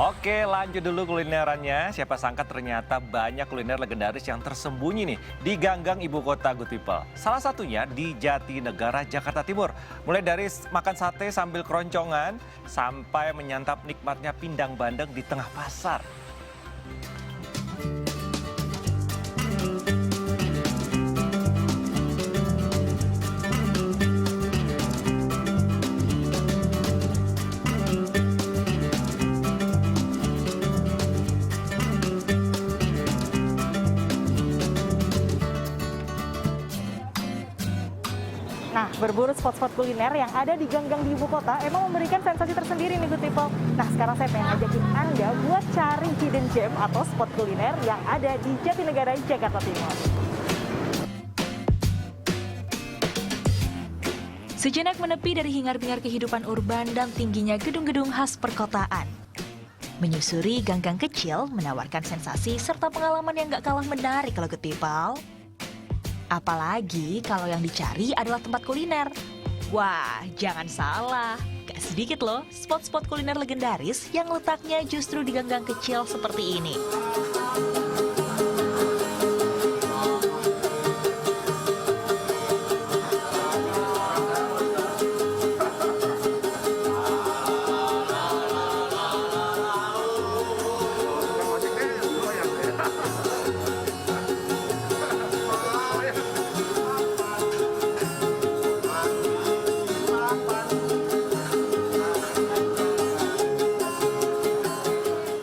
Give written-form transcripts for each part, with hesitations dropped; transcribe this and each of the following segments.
Oke, lanjut dulu kulinerannya. Siapa sangka ternyata banyak kuliner legendaris yang tersembunyi nih di ganggang ibu kota Good People. Salah satunya di Jatinegara, Jakarta Timur. Mulai dari makan sate sambil keroncongan sampai menyantap nikmatnya pindang bandeng di tengah pasar. Nah, berburu spot-spot kuliner yang ada di gang-gang di ibu kota emang memberikan sensasi tersendiri nih Good People. Nah, sekarang saya pengen ngajakin Anda buat cari hidden gem atau spot kuliner yang ada di Jatinegara, Jakarta Timur. Sejenak menepi dari hingar-bingar kehidupan urban dan tingginya gedung-gedung khas perkotaan. Menyusuri gang-gang kecil menawarkan sensasi serta pengalaman yang gak kalah menarik kalau Good People. Apalagi kalau yang dicari adalah tempat kuliner. Wah, jangan salah. Gak sedikit loh spot-spot kuliner legendaris yang letaknya justru di gang-gang kecil seperti ini.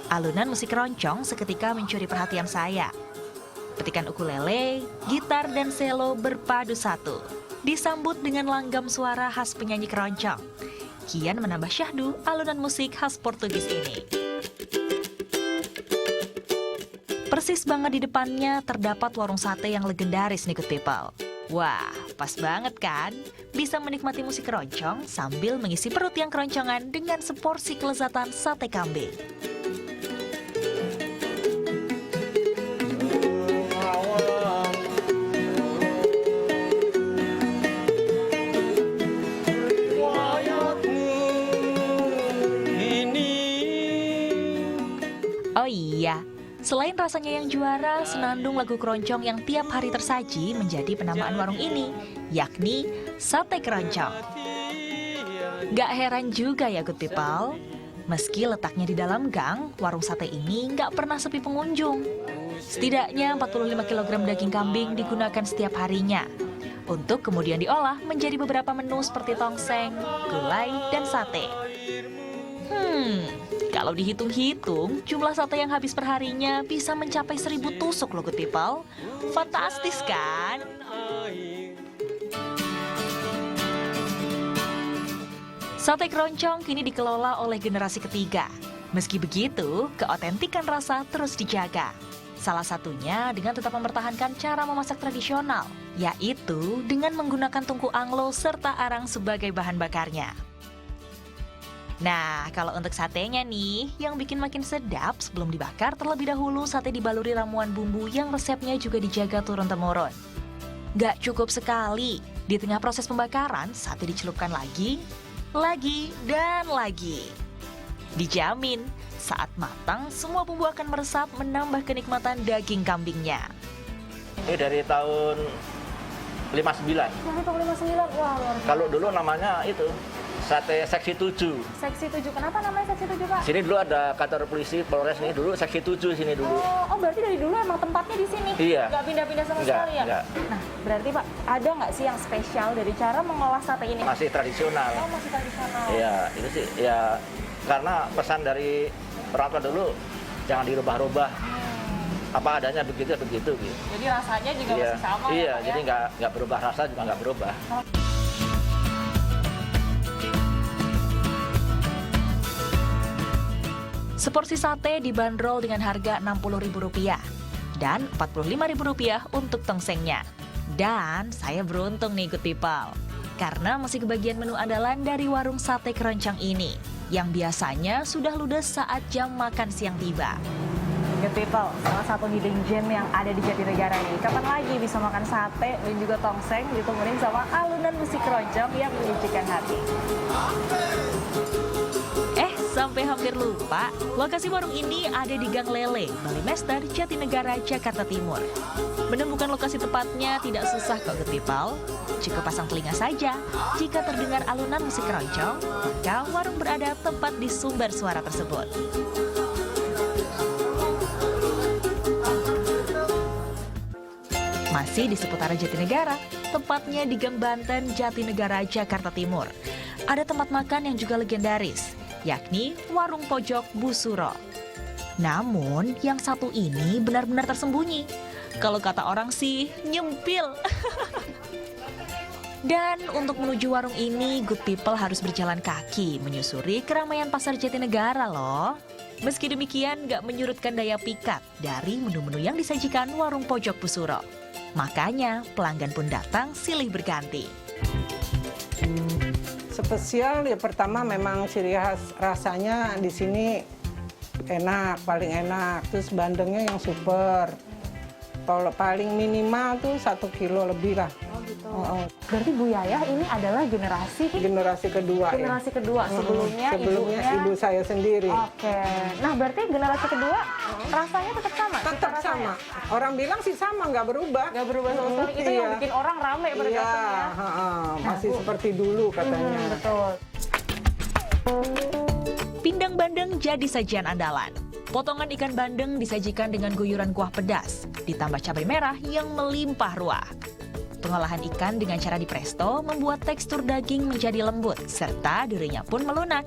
Alunan musik keroncong seketika mencuri perhatian saya. Petikan ukulele, gitar, dan selo berpadu satu. Disambut dengan langgam suara khas penyanyi keroncong. Kian menambah syahdu alunan musik khas Portugis ini. Persis banget di depannya terdapat warung sate yang legendaris nih Good People. Wah, pas banget kan? Bisa menikmati musik keroncong sambil mengisi perut yang keroncongan dengan seporsi kelezatan sate kambing. Oh iya, selain rasanya yang juara, senandung lagu keroncong yang tiap hari tersaji menjadi penamaan warung ini, yakni Sate Keroncong. Gak heran juga ya Good People, meski letaknya di dalam gang, warung sate ini gak pernah sepi pengunjung. Setidaknya 45 kg daging kambing digunakan setiap harinya, untuk kemudian diolah menjadi beberapa menu seperti tongseng, gulai, dan sate. Kalau dihitung-hitung, jumlah sate yang habis perharinya bisa mencapai 1000 tusuk loh Good People. Fantastis kan? Sate keroncong kini dikelola oleh generasi ketiga. Meski begitu, keotentikan rasa terus dijaga. Salah satunya dengan tetap mempertahankan cara memasak tradisional, yaitu dengan menggunakan tungku anglo serta arang sebagai bahan bakarnya. Nah, kalau untuk satenya nih, yang bikin makin sedap sebelum dibakar terlebih dahulu sate dibaluri ramuan bumbu yang resepnya juga dijaga turun-temurun. Gak cukup sekali, di tengah proses pembakaran, sate dicelupkan lagi, dan lagi. Dijamin, saat matang semua bumbu akan meresap menambah kenikmatan daging kambingnya. Ini dari tahun 59. Dari tahun 59, wah luar biasa. Kalau dulu namanya itu sate seksi 7. Seksi 7, kenapa namanya seksi 7 Pak? Sini dulu ada kantor polisi Polres nih, dulu seksi 7 sini dulu. Oh, berarti dari dulu emang tempatnya di sini? Iya. Nggak pindah-pindah sama Nggak, sekali ya? nggak. Nah, berarti Pak, ada nggak sih yang spesial dari cara mengolah sate ini? Masih tradisional. Oh, masih tradisional. Iya, itu sih ya karena pesan dari orang tua dulu jangan dirubah-rubah. Apa adanya begitu gitu. Jadi rasanya juga Iya, masih sama iya, ya Pak jadi ya? nggak berubah, rasa juga nggak berubah. Seporsi sate dibanderol dengan harga Rp60.000 dan Rp45.000 untuk tongsengnya. Dan saya beruntung nih Good People, karena masih kebagian menu andalan dari warung sate keroncong ini, yang biasanya sudah ludes saat jam makan siang tiba. Good People, salah satu hidden gem yang ada di Jatinegara ini. Kapan lagi bisa makan sate dan juga tongseng ditemenin sama alunan musik keroncong yang menyejukkan hati. sampai hampir lupa, lokasi warung ini ada di Gang Lele, Balimester, Jatinegara, Jakarta Timur. Menemukan lokasi tepatnya tidak susah kok Good People. Cukup pasang telinga saja. Jika terdengar alunan musik keroncong, maka warung berada tepat di sumber suara tersebut. Masih di seputaran Jatinegara, tepatnya di Gang Banten, Jatinegara, Jakarta Timur. Ada tempat makan yang juga legendaris, yakni Warung Pojok Bu Suro. Namun, yang satu ini benar-benar tersembunyi. Kalau kata orang sih, nyempil. Dan untuk menuju warung ini, Good People harus berjalan kaki menyusuri keramaian pasar Jatinegara loh. Meski demikian, gak menyurutkan daya pikat dari menu-menu yang disajikan Warung Pojok Bu Suro. Makanya, pelanggan pun datang silih berganti. Spesial ya pertama memang ciri khas rasanya di sini enak, paling enak. Terus bandengnya yang super. Kalau paling minimal tuh 1 kilo lebih lah. Oh gitu. Berarti Bu Yayah ini adalah generasi kedua. generasi kedua. Sebelumnya Sebelumnya ibunya. ibu saya sendiri. Oke. Nah berarti generasi kedua rasanya tetap sama. Tetap cita rasanya? sama. Orang bilang sih sama, nggak berubah. Nggak berubah sama sekali. Itu yang Iya. bikin orang rame pada Iya, datangnya. masih Bu. seperti dulu katanya. Betul. Pindang bandeng jadi sajian andalan. Potongan ikan bandeng disajikan dengan guyuran kuah pedas, ditambah cabai merah yang melimpah ruah. Pengolahan ikan dengan cara dipresto membuat tekstur daging menjadi lembut, serta durinya pun melunak.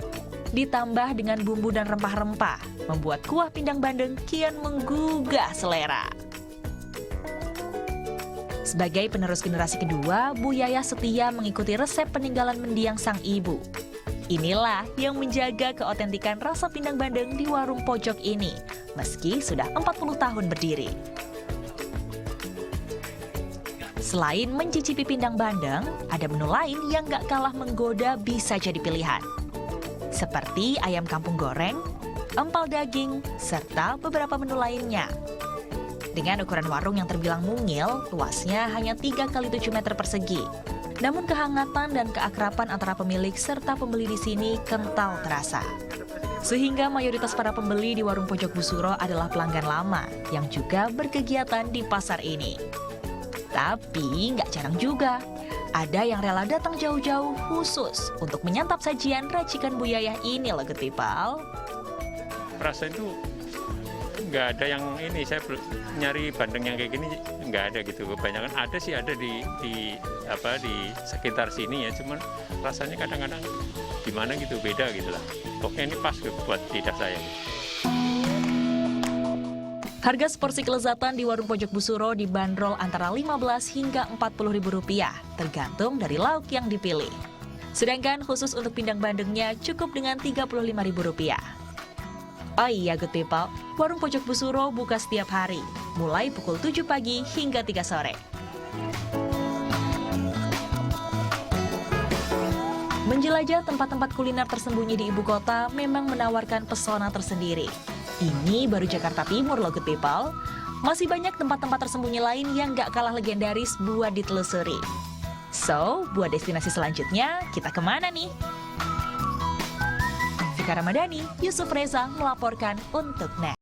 Ditambah dengan bumbu dan rempah-rempah, membuat kuah pindang bandeng kian menggugah selera. Sebagai penerus generasi kedua, Bu Yayah setia mengikuti resep peninggalan mendiang sang ibu. Inilah yang menjaga keotentikan rasa pindang bandeng di warung pojok ini, meski sudah 40 tahun berdiri. Selain mencicipi pindang bandeng, ada menu lain yang gak kalah menggoda bisa jadi pilihan. Seperti ayam kampung goreng, empal daging, serta beberapa menu lainnya. Dengan ukuran warung yang terbilang mungil, luasnya hanya 3 x 7 meter persegi. Namun kehangatan dan keakraban antara pemilik serta pembeli di sini kental terasa. Sehingga mayoritas para pembeli di warung pojok Bu Suro adalah pelanggan lama yang juga berkegiatan di pasar ini. Tapi nggak jarang juga, ada yang rela datang jauh-jauh khusus untuk menyantap sajian racikan Bu Yayah ini loh Good People. Rasa itu nggak ada yang ini, saya nyari bandeng yang kayak gini nggak ada gitu. Kebanyakan ada sih, ada di sekitar sini ya, cuman rasanya kadang-kadang gimana gitu, beda gitu lah. Pokoknya ini pas buat lidah saya. Harga seporsi kelezatan di warung pojok Bu Suro dibanderol antara 15 hingga 40 ribu rupiah, tergantung dari lauk yang dipilih. Sedangkan khusus untuk pindang bandengnya cukup dengan 35 ribu rupiah. Oh iya Good People, warung pojok Bu Suro buka setiap hari, mulai pukul 7 pagi hingga 3 sore. Menjelajah tempat-tempat kuliner tersembunyi di ibu kota memang menawarkan pesona tersendiri. Ini baru Jakarta Timur loh Good People. Masih banyak tempat-tempat tersembunyi lain yang gak kalah legendaris buat ditelusuri. So, buat destinasi selanjutnya, kita kemana nih? Vika Ramadhani, Yusuf Reza melaporkan untuk NET.